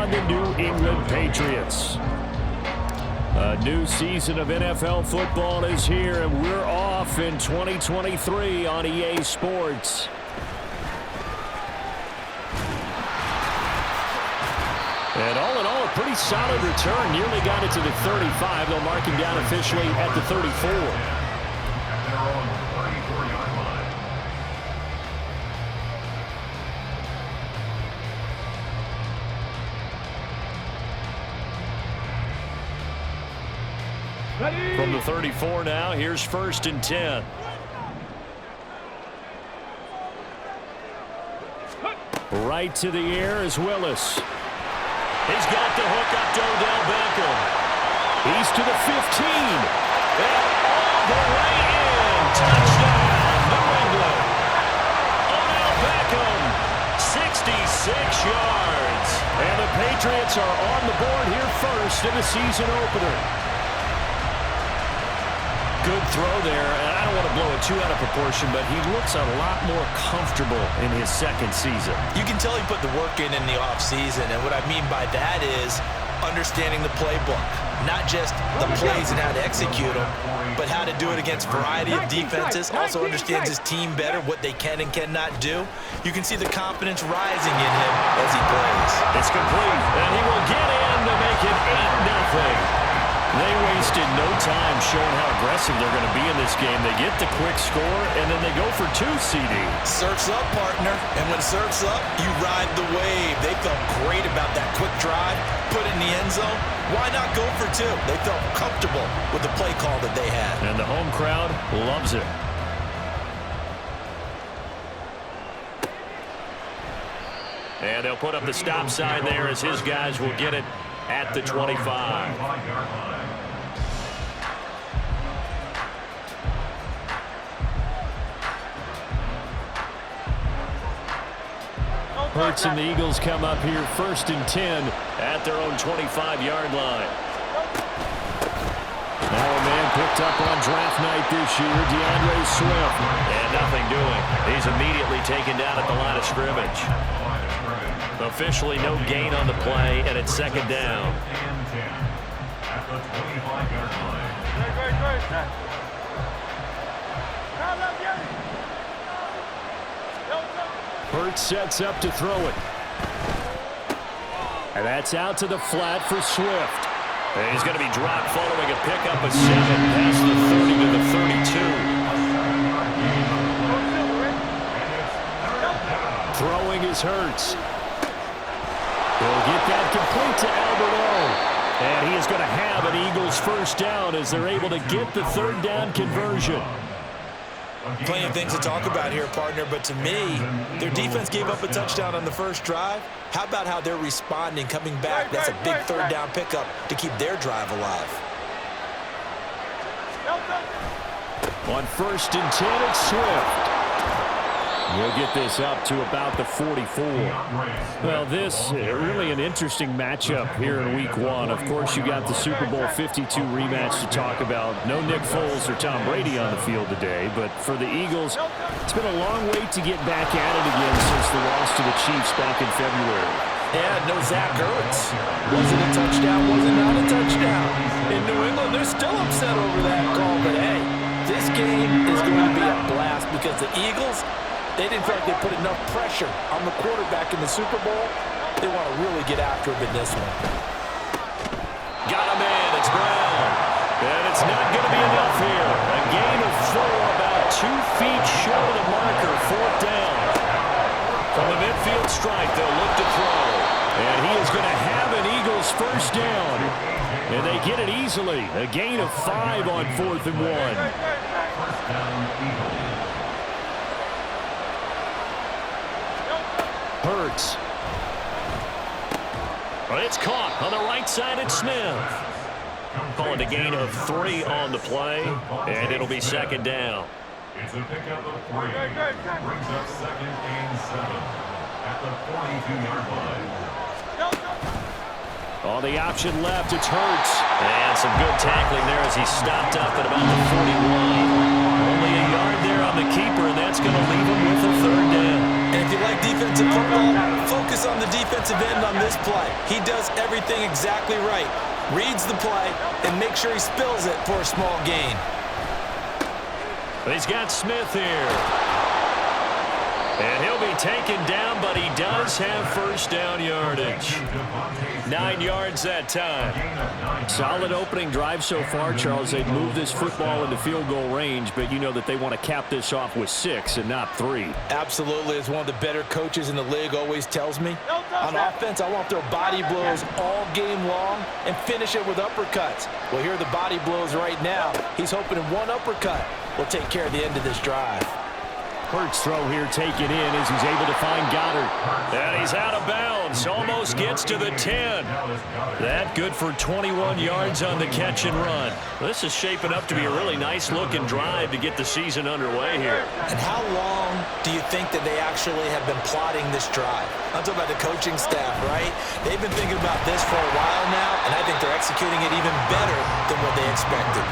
on the New England Patriots. A new season of NFL football is here, and we're off in 2023 on EA Sports. And all in all, a pretty solid return. Nearly got it to the 35. They'll mark him down officially at the 34. From the 34 now, here's 1st and 10. Right to the air is Willis. He's got the hook up to Odell Beckham. He's to the 15. And all the way in. Touchdown, New England. Odell Beckham, 66 yards. And the Patriots are on the board here first in the season opener. Good throw there, and I don't want to blow it too out of proportion, but he looks a lot more comfortable in his second season. You can tell he put the work in the offseason, and what I mean by that is understanding the playbook. Not just the plays and how to execute them, but how to do it against a variety of defenses. Also understands his team better, what they can and cannot do. You can see the confidence rising in him as he plays. It's complete, and he will get in to make it 8-0. They wasted no time showing how aggressive they're going to be in this game. They get the quick score, and then they go for 2, CD. Surf's up, partner. And when surf's up, you ride the wave. They felt great about that quick drive, put it in the end zone. Why not go for 2? They felt comfortable with the play call that they had. And the home crowd loves it. And they'll put up the stop sign there as his guys will get it at the 25. Hurts and the Eagles come up here 1st and 10 at their own 25-yard line. Now a man picked up on draft night this year, DeAndre Swift. And nothing doing. He's immediately taken down at the line of scrimmage. Officially no gain on the play, and it's 2nd down. Hurts sets up to throw it. And that's out to the flat for Swift. And he's going to be dropped following a pickup of 7 past the 30 to the 32. Throwing is Hurts. He'll get that complete to Albert. And he is going to have an Eagles 1st down as they're able to get the 3rd down conversion. Plenty of things to talk about here, partner, but to me, their defense gave up a touchdown on the first drive. How about how they're responding, coming back? That's a big 3rd down pickup to keep their drive alive. On 1st and 10, it's Swift. We'll get this up to about the 44. Well, this really an interesting matchup here in Week 1. Of course, you got the Super Bowl 52 rematch to talk about. No Nick Foles or Tom Brady on the field today, but for the Eagles, it's been a long wait to get back at it again since the loss to the Chiefs back in February. Yeah, no Zach Ertz. Was it a touchdown? Was it not a touchdown? In New England, they're still upset over that call, but hey, this game is going to be a blast because the Eagles, they didn't feel like they put enough pressure on the quarterback in the Super Bowl. They want to really get after him in this one. Got a man. It's Brown. And it's not going to be enough here. A gain of 4, about 2 feet short of the marker. 4th down. From the midfield strike, they'll look to throw. And he is going to have an Eagles 1st down. And they get it easily. A gain of 5 on 4th and 1. Hurts. Well, it's caught on the right side at Smith. Calling a gain of 3 on the play, and it'll be 2nd down. It's a pickup of 3. Brings up 2nd and 7 at the 42-yard line. On the option left, it's Hurts. And some good tackling there as he stopped up at about the 41. Only a yard there on the keeper, and that's going to leave him with a 3rd down. And if you like defensive football, focus on the defensive end on this play. He does everything exactly right. Reads the play and makes sure he spills it for a small gain. He's got Smith here. And he'll be taken down, but he does have first down yardage. 9 yards that time. Solid opening drive so far, Charles. They've moved this football into field goal range, but you know that they want to cap this off with 6 and not 3. Absolutely. As one of the better coaches in the league always tells me, on offense, I want to throw body blows all game long and finish it with uppercuts. Well, here are the body blows right now. He's hoping one uppercut will take care of the end of this drive. Hurts throw here taken in as he's able to find Goddard. And he's out of bounds. Almost gets to the 10. That good for 21 yards on the catch and run. This is shaping up to be a really nice-looking drive to get the season underway here. And how long do you think that they actually have been plotting this drive? I'm talking about the coaching staff, right? They've been thinking about this for a while now, and I think they're executing it even better than what they expected.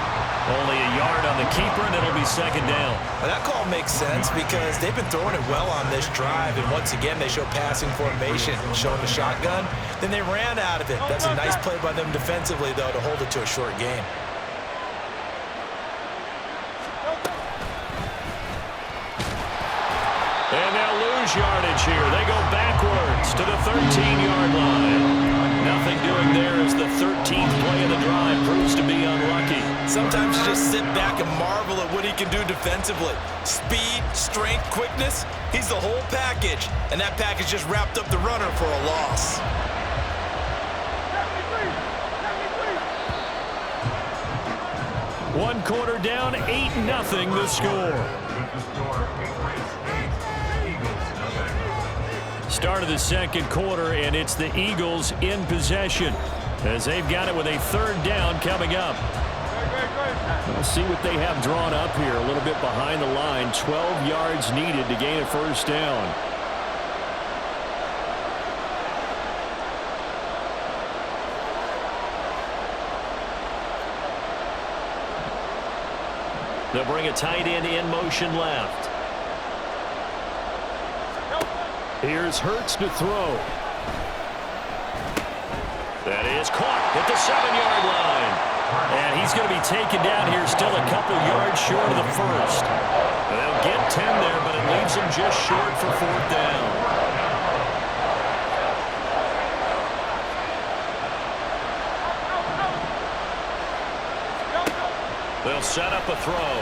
Only a yard on the keeper, and it'll be second down. Well, that call makes sense because they've been throwing it well on this drive, and once again, they show passing formation, showing the shotgun. Then they ran out of it. That's a nice play by them defensively, though, to hold it to a short game. And they'll lose yardage here. They go backwards to the 13-yard line. Nothing doing there as the 13th play of the drive proves to be unlucky. Sometimes you just sit back and marvel at what he can do defensively. Speed, strength, quickness, he's the whole package. And that package just wrapped up the runner for a loss. One quarter down, 8-0 the score. Start of the second quarter, and it's the Eagles in possession as they've got it with a third down coming up. We'll see what they have drawn up here. A little bit behind the line. 12 yards needed to gain a first down. They'll bring a tight end in motion left. Here's Hurts to throw. That is caught at the 7-yard line. And he's going to be taken down here, still a couple yards short of the first. They'll get 10 there, but it leaves him just short for fourth down. They'll set up a throw.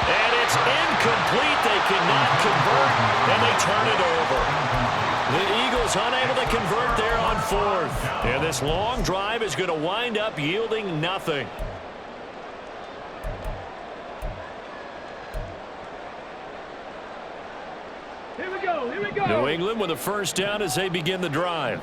And it's incomplete. They cannot convert, and they turn it over. The Eagles unable to convert there on fourth. And this long drive is going to wind up yielding nothing. Here we go. New England with a first down as they begin the drive.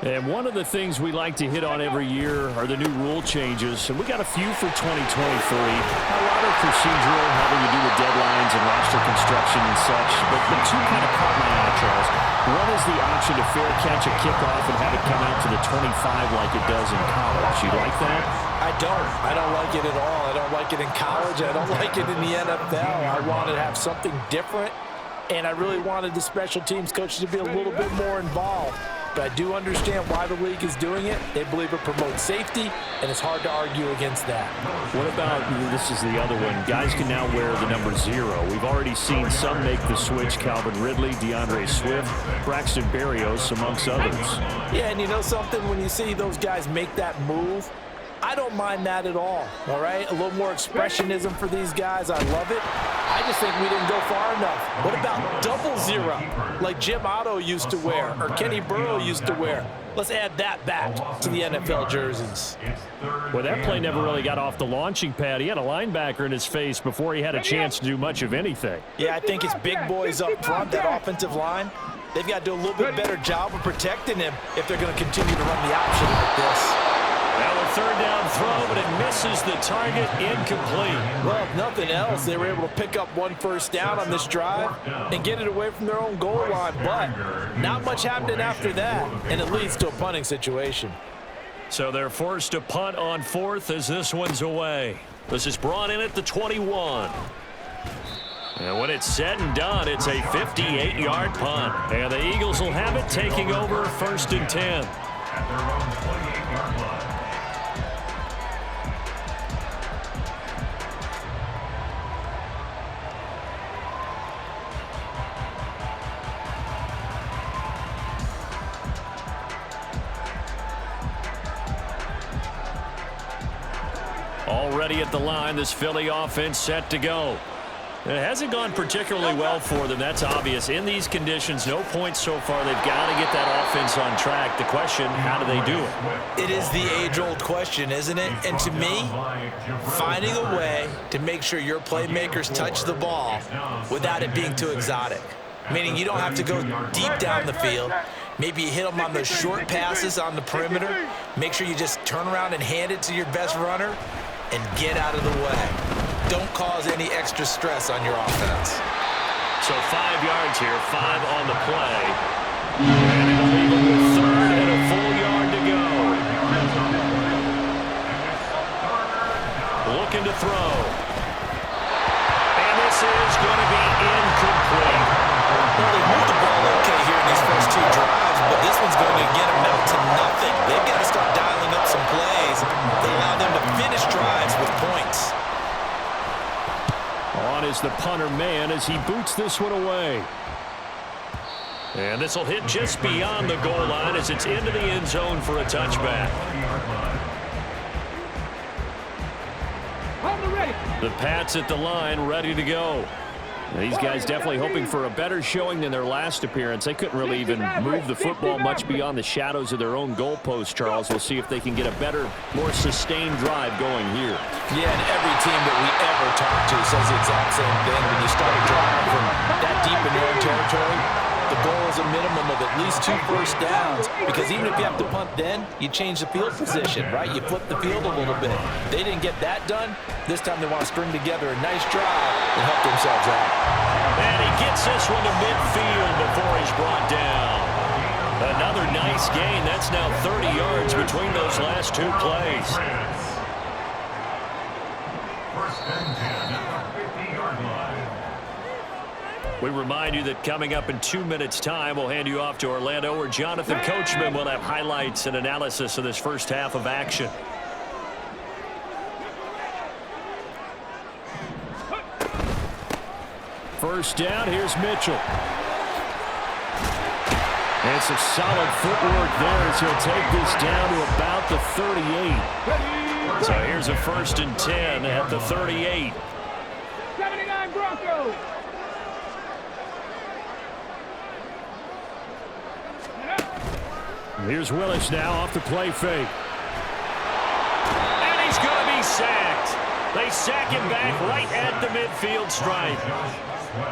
And one of the things we like to hit on every year are the new rule changes. And we got a few for 2023. A lot of procedural, having to do with deadlines and roster construction and such. But the two kind of caught my eye, Charles. One is the option to fair catch a kickoff and have it come out to the 25 like it does in college. You like that? I don't like it at all. I don't like it in college. I don't like it in the NFL. I want to have something different. And I really wanted the special teams coaches to be a little bit more involved. But I do understand why the league is doing it. They believe it promotes safety, and it's hard to argue against that. What about, this is the other one, guys can now wear the number 0. We've already seen some make the switch, Calvin Ridley, DeAndre Swift, Braxton Berrios, amongst others. Yeah, and you know something? When you see those guys make that move, I don't mind that at all right? A little more expressionism for these guys. I love it. I just think we didn't go far enough. What about double 0, like Jim Otto used to wear or Kenny Burrow used to wear? Let's add that back to the NFL jerseys. Well, that play never really got off the launching pad. He had a linebacker in his face before he had a chance to do much of anything. Yeah, I think it's big boys up front, that offensive line. They've got to do a little bit better job of protecting him if they're going to continue to run the option like this. Now a third down throw, but it misses the target, incomplete. Well, if nothing else, they were able to pick up one first down on this drive and get it away from their own goal line. But not much happening after that, and it leads to a punting situation. So they're forced to punt on fourth as this one's away. This is brought in at the 21. And when it's said and done, it's a 58-yard punt. And the Eagles will have it, taking over 1st and 10. At their own 28-yard line. Already at the line, this Philly offense set to go. It hasn't gone particularly well for them. That's obvious. In these conditions, no points so far. They've got to get that offense on track. The question, how do they do it? It is the age-old question, isn't it? And to me, finding a way to make sure your playmakers touch the ball without it being too exotic. Meaning you don't have to go deep down the field. Maybe you hit them on those short passes on the perimeter. Make sure you just turn around and hand it to your best runner and get out of the way. Don't cause any extra stress on your offense. So 5 yards here, 5 on the play. And it'll leave them with 3rd and a full yard to go. Looking to throw. And this is going to be incomplete. Well, they moved the ball okay here in these first 2 drives, but this one's going to get them out to nothing. They've got to start dialing up some plays that allow them to finish drives with points. On is the punter man as he boots this one away. And this will hit just beyond the goal line as it's into the end zone for a touchback. The Pats at the line, ready to go. These guys definitely hoping for a better showing than their last appearance. They couldn't really even move the football much beyond the shadows of their own goalpost, Charles. We'll see if they can get a better, more sustained drive going here. Yeah, and every team that we ever talk to says the exact same thing. When you start a drive from that deep in your own territory, the goal is a minimum of at least 2 first downs, because even if you have to punt then, you change the field position, right? You flip the field a little bit. They didn't get that done. This time they want to string together a nice drive and help themselves out. And he gets this one to midfield before he's brought down. Another nice gain. That's now 30 yards between those last 2 plays. 1st and 10 at the 50-yard line. We remind you that coming up in 2 minutes' time, we'll hand you off to Orlando, where Jonathan Coachman will have highlights and analysis of this first half of action. First down, here's Mitchell. And some solid footwork there as he'll take this down to about the 38. So here's a 1st and 10 at the 38. 79 Broncos. Here's Willis now off the play fake. And he's going to be sacked. They sack him back right at the midfield stripe.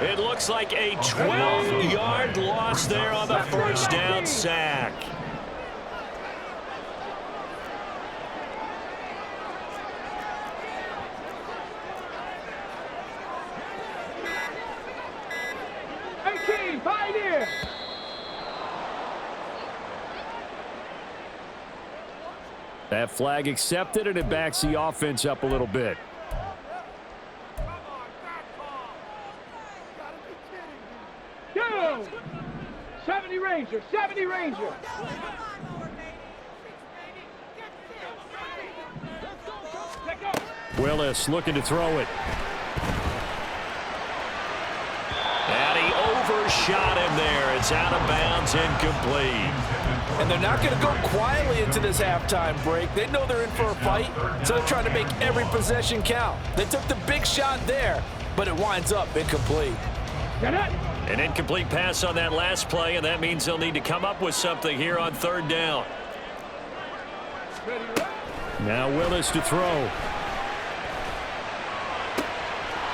It looks like a 12-yard loss there on the 1st down sack. Pioneer. That flag accepted, and it backs the offense up a little bit. Go! 70 Ranger, 70 Ranger. Willis looking to throw it. And he overshot him there. It's out of bounds, incomplete. And they're not going to go quietly into this halftime break. They know they're in for a fight, so they're trying to make every possession count. They took the big shot there, but it winds up incomplete. An incomplete pass on that last play, and that means they'll need to come up with something here on 3rd down. Now Willis to throw.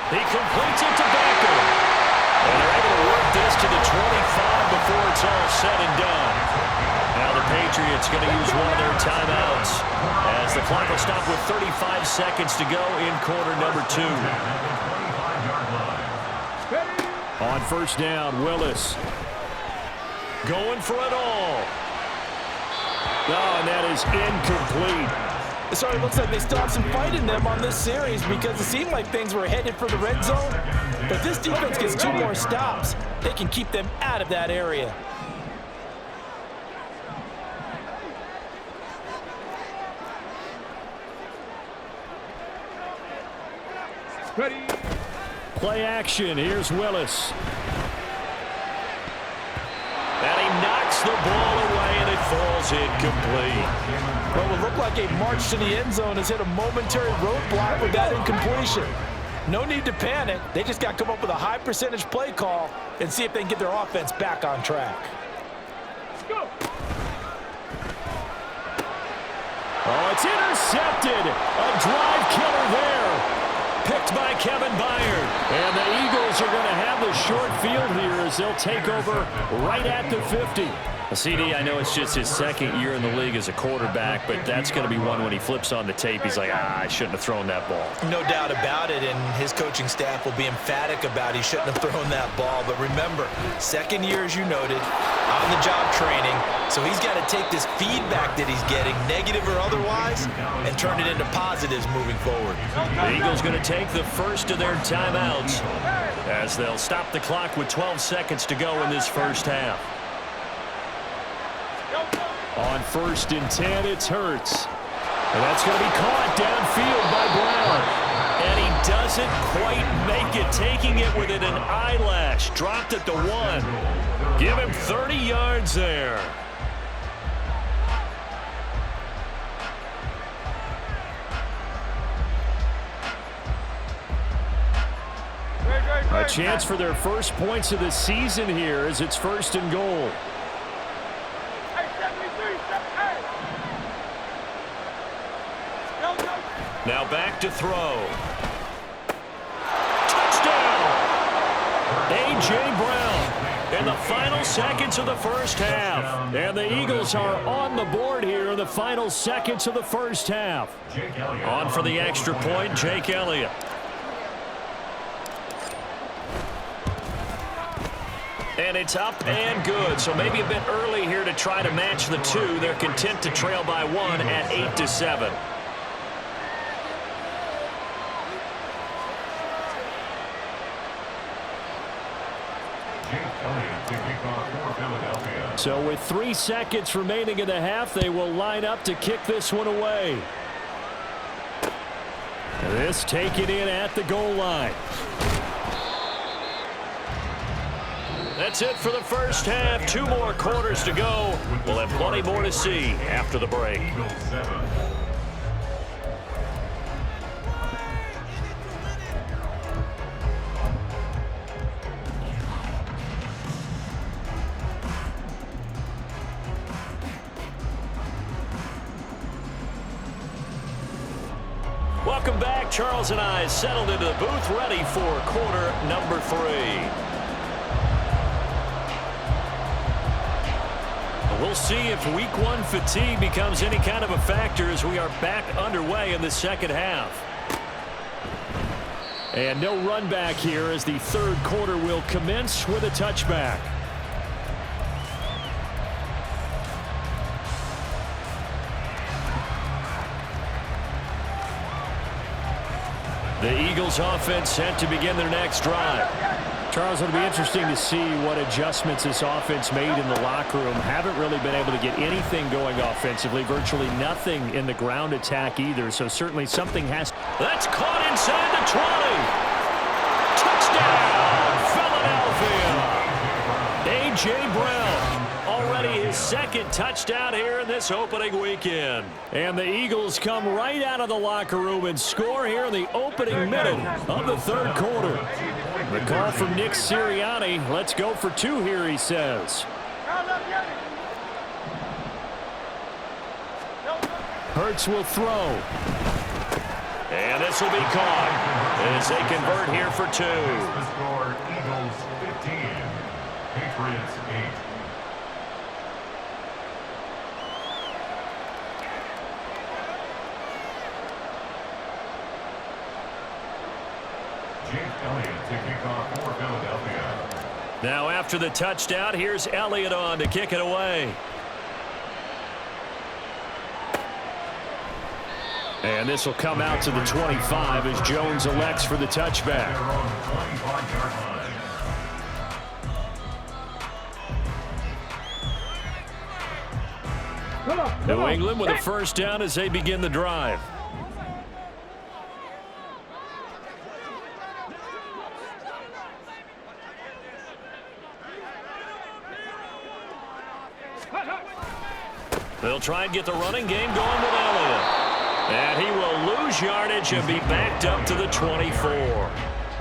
He completes it to Becker. And they're able to work this to the 25 before it's all said and done. Now the Patriots going to use one of their timeouts as the clock will stop with 35 seconds to go in quarter number 2. On 1st down, Willis going for it all. Oh, and that is incomplete. So it looks like they still have some fight in them on this series because it seemed like things were headed for the red zone. But this defense gets 2 more stops. They can keep them out of that area. Ready. Play action. Here's Willis. And he knocks the ball away, and it falls incomplete. Well, it looked like a march to the end zone has hit a momentary roadblock with that incompletion. No need to panic. They just got to come up with a high percentage play call and see if they can get their offense back on track. Go. Oh, it's intercepted. A drive killer there. Picked by Kevin Byard. And the Eagles are going to have the short field here as they'll take over right at the 50. CD, I know it's just his second year in the league as a quarterback, but that's going to be one when he flips on the tape. He's like, I shouldn't have thrown that ball. No doubt about it, and his coaching staff will be emphatic about he shouldn't have thrown that ball. But remember, second year, as you noted, on-the-job training, so he's got to take this feedback that he's getting, negative or otherwise, and turn it into positives moving forward. The Eagles going to take the first of their timeouts as they'll stop the clock with 12 seconds to go in this first half. On 1st and 10, it's Hurts. And that's going to be caught downfield by Brown. And he doesn't quite make it, taking it within an eyelash. Dropped at the 1. Give him 30 yards there. A chance for their first points of the season here as it's 1st and goal. Now back to throw. Touchdown! A.J. Brown in the final seconds of the first half. And the Eagles are on the board here in the final seconds of the first half. On for the extra point, Jake Elliott. And it's up and good. So maybe a bit early here to try to match the 2. They're content to trail by 1 at 8-7. So with 3 seconds remaining in the half, they will line up to kick this one away. This taken in at the goal line. That's it for the first half. 2 more quarters to go. We'll have plenty more to see after the break. Welcome back. Charles and I settled into the booth, ready for quarter number 3. We'll see if week 1 fatigue becomes any kind of a factor as we are back underway in the second half. And no run back here as the 3rd quarter will commence with a touchback. The Eagles offense set to begin their next drive. Charles, it'll be interesting to see what adjustments this offense made in the locker room. Haven't really been able to get anything going offensively, virtually nothing in the ground attack either, so certainly something has. That's caught inside the 20. Touchdown, Philadelphia. A.J. Brown. Already his 2nd touchdown here in this opening weekend. And the Eagles come right out of the locker room and score here in the opening minute of the 3rd quarter. The call from Nick Sirianni. Let's go for 2 here, he says. Hurts will throw. And this will be caught as they convert here for 2. The score, Eagles 15, Patriots 8. Jake Elliott to kick off for Philadelphia. Now after the touchdown, here's Elliott on to kick it away. And this will come out to the 25 as Jones elects for the touchback. New England with a first down as they begin the drive. They'll try and get the running game going with Elliott. And he will lose yardage and be backed up to the 24.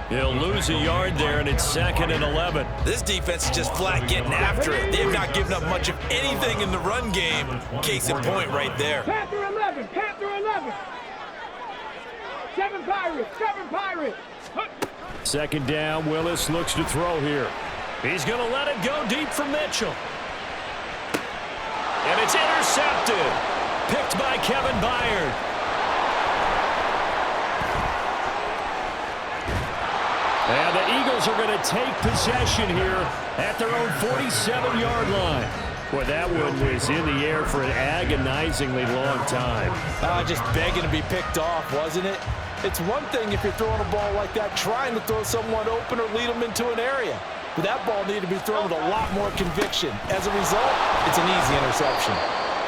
He'll lose a yard there, and it's 2nd and 11. This defense is just flat getting after it. They have not given up much of anything in the run game. Case in point right there. Panther 11, Panther 11. 7 Pirates, 7 Pirates. 2nd down, Willis looks to throw here. He's going to let it go deep for Mitchell. And it's intercepted. Picked by Kevin Byard. And the Eagles are going to take possession here at their own 47-yard line. Boy, that one was in the air for an agonizingly long time. Just begging to be picked off, wasn't it? It's one thing if you're throwing a ball like that, trying to throw someone open or lead them into an area. But that ball needed to be thrown with a lot more conviction. As a result, it's an easy interception.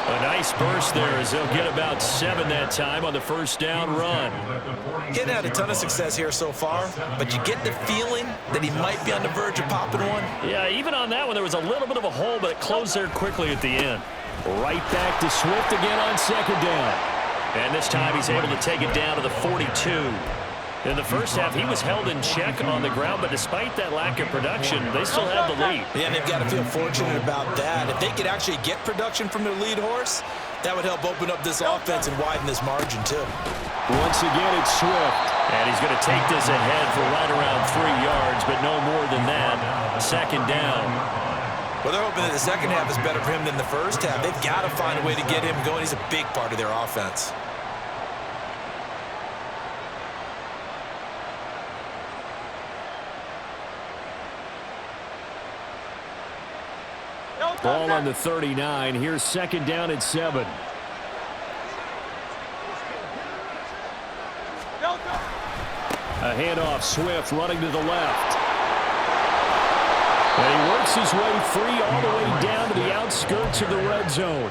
A nice burst there as they'll get about 7 that time on the first down run. He hadn't had a ton of success here so far, but you get the feeling that he might be on the verge of popping one. Yeah, even on that one, there was a little bit of a hole, but it closed there quickly at the end. Right back to Swift again on 2nd down. And this time he's able to take it down to the 42. In the first half, he was held in check on the ground, but despite that lack of production, they still have the lead. Yeah, and they've got to feel fortunate about that. If they could actually get production from their lead horse, that would help open up this offense and widen this margin, too. Once again, it's Swift. And he's going to take this ahead for right around 3 yards, but no more than that. 2nd down. Well, they're hoping that the second half is better for him than the first half. They've got to find a way to get him going. He's a big part of their offense. Ball on the 39. Here's 2nd down and 7. A handoff, Swift running to the left. And he works his way free all the way down to the outskirts of the red zone.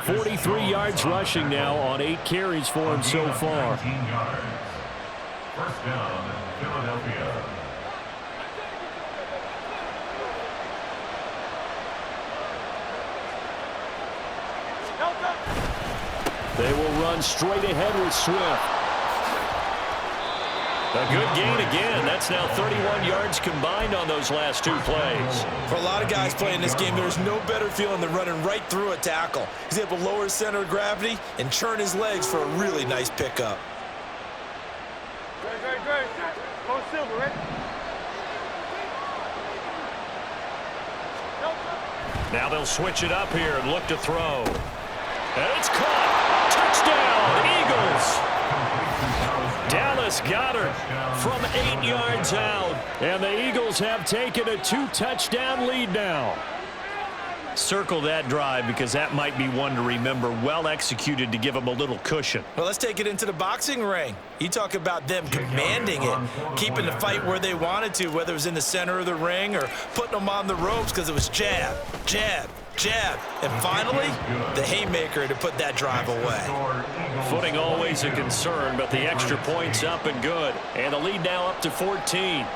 43 yards rushing now on 8 carries for him so far. First down, Philadelphia. They will run straight ahead with Swift. A good gain again. That's now 31 yards combined on those last 2 plays. For a lot of guys playing this game, there's no better feeling than running right through a tackle. He's able to lower his center of gravity and churn his legs for a really nice pickup. Great. Go Silver, right? Now they'll switch it up here and look to throw. And it's caught. Touchdown, Eagles. Dallas Goedert from 8 yards out. And the Eagles have taken a 2-touchdown lead now. Circle that drive because that might be one to remember. Well executed to give them a little cushion. Well, let's take it into the boxing ring. You talk about them commanding it, keeping the fight where they wanted to, whether it was in the center of the ring or putting them on the ropes because it was jab, jab, jab. And finally, the haymaker to put that drive away. Footing always a concern, but the extra point's up and good. And the lead now up to 14.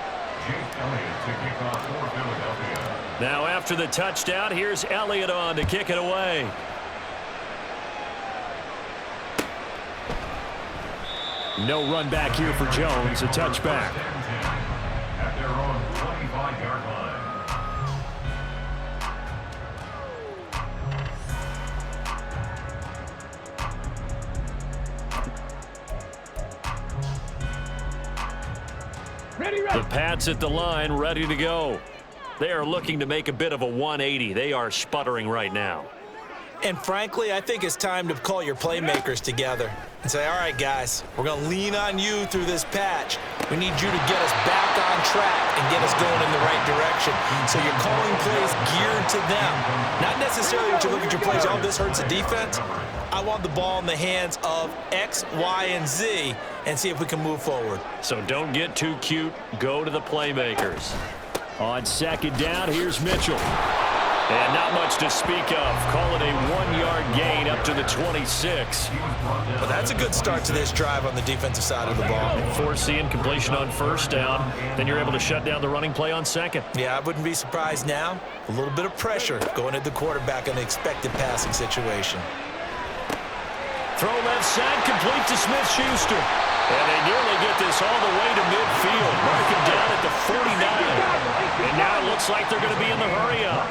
Now after the touchdown, here's Elliott on to kick it away. No run back here for Jones, a touchback. At their own 25-yard line. Ready. The Pats at the line, ready to go. They are looking to make a bit of a 180. They are sputtering right now. And frankly, I think it's time to call your playmakers together and say, all right, guys, we're going to lean on you through this patch. We need you to get us back on track and get us going in the right direction. So you're calling plays geared to them. Not necessarily that you look at your plays, oh, this hurts the defense. I want the ball in the hands of X, Y, and Z and see if we can move forward. So don't get too cute. Go to the playmakers. On second down, here's Mitchell. And not much to speak of. Call it a 1-yard gain up to the 26. Well, that's a good start to this drive on the defensive side of the ball. Force the incompletion on first down. Then you're able to shut down the running play on second. Yeah, I wouldn't be surprised now. A little bit of pressure going at the quarterback in an expected passing situation. Throw left side, complete to Smith-Schuster. And they nearly get this all the way to midfield. Mark him down at the 49. And now it looks like they're going to be in the hurry-up.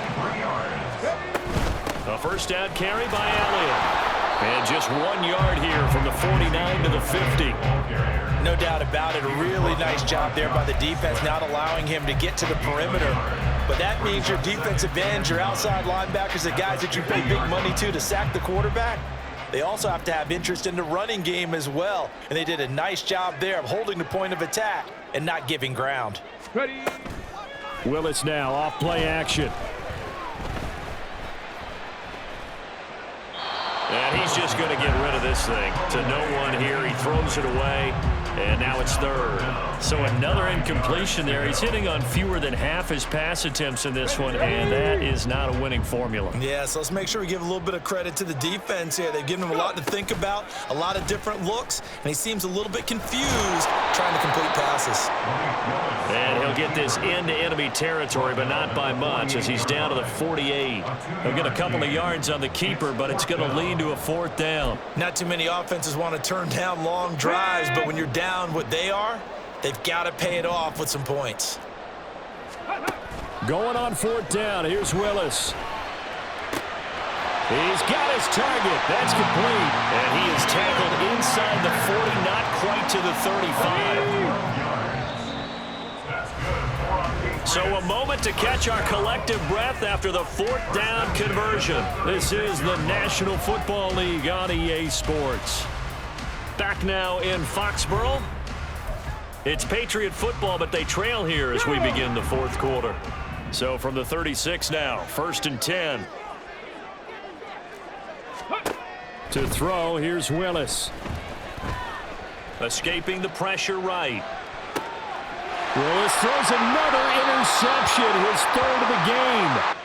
A first down carry by Elliott. And just 1 yard here from the 49 to the 50. No doubt about it. A really nice job there by the defense, not allowing him to get to the perimeter. But that means your defensive ends, your outside linebackers, the guys that you pay big money to sack the quarterback, they also have to have interest in the running game as well. And they did a nice job there of holding the point of attack and not giving ground. Ready. Willis now off play action. And he's just going to get rid of this thing. To no one here. He throws it away. And now it's third. So another incompletion there. He's hitting on fewer than half his pass attempts in this one, and that is not a winning formula. Yeah, so let's make sure we give a little bit of credit to the defense here. They've given him a lot to think about, a lot of different looks, and he seems a little bit confused trying to complete passes. And he'll get this into enemy territory, but not by much, as he's down to the 48. He'll get a couple of yards on the keeper, but it's going to lead to a fourth down. Not too many offenses want to turn down long drives, but when you're down what they are, they've got to pay it off with some points. Going on fourth down, here's Willis. He's got his target. That's complete. And he is tackled inside the 40, not quite to the 35. So a moment to catch our collective breath after the fourth down conversion. This is the National Football League on EA Sports. Back now in Foxborough. It's Patriot football, but they trail here as we begin the fourth quarter. So from the 36 now, 1st and 10. To throw, here's Willis. Escaping the pressure right. Willis throws another interception, his third of the game.